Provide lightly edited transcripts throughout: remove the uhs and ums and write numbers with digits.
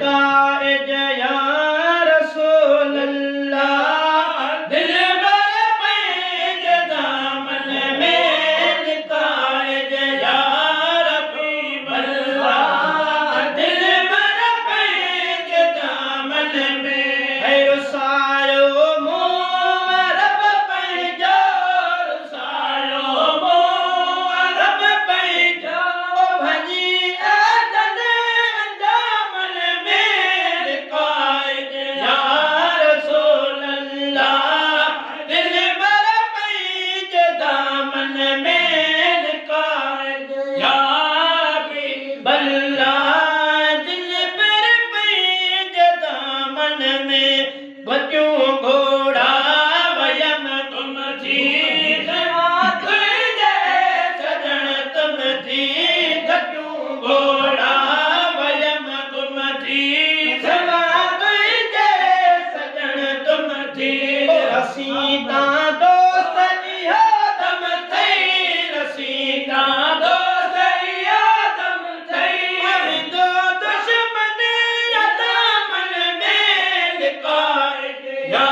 काइज या रसूल अल्लाह दिल भर पैंज दामन में काइज या रसूल अल्लाह दिल भर पैंज दामन में है रुसायो रब पैंजो रुसायो रब पैंजो भजी अदन अंजामन में काइज या रसूल अल्लाह दिल भर पैंज दामन में काइज या हबीब अल्लाह दिल भर पैंज दामन में बचूं घोड़ा वयम तुम थी तुझे सजन तुम थी बचूं घोड़ा वयम तुम थी तुझे सजन तुम थी रसीदा दोस्त इहो दम थई रसीदा दोस्त इहो दम थई दो दुश्मन दामन में काइज या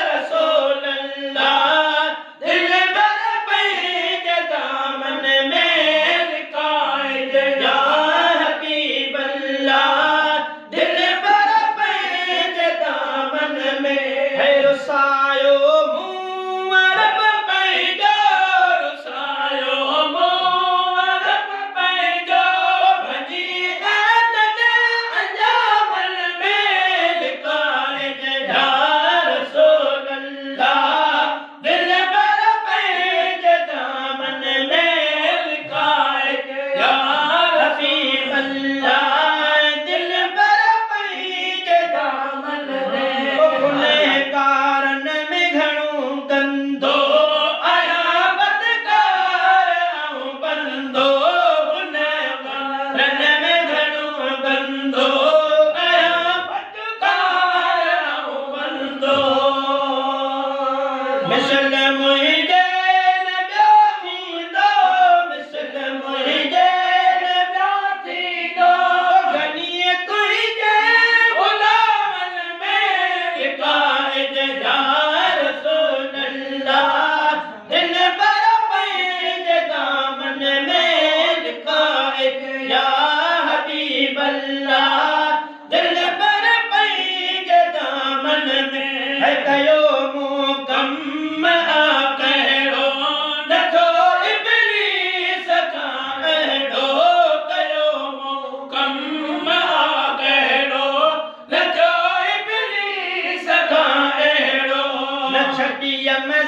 रसूल अल्लाह दिल भर पैंज दामन में काइज या हबीब अल्लाह दिल भर पैंज दामन में है रुसायो रब पैंजो रुसायो रब पैंजो भजी अदन अंजामन में काइज या रसूल अल्लाह दिल भर पैंज दामन में काइज या हबीब अल्लाह दिल भर पैंज दामन में गुनहगारन में घणो गंदो आया बदकार आऊं बंदो गुनहगारन में घणो गंदो आया बदकार आऊं बंदो मिसल मुंहिंजे न ॿियो थींदो मिसल मुंहिंजे न ॿियो थींदो गनीअ तुंहिंजे गुलामन में काइज या रसूल अल्लाह दिल भर पैंज दामन में काइज या हबीब अल्लाह दिल भर पैंज दामन में है कयो मुकम कहिड़ो नथो इब्लीस खां अहिड़ो कयो मुकम कहिड़ो नथो इब्लीस खां अहिड़ो न छॾियमि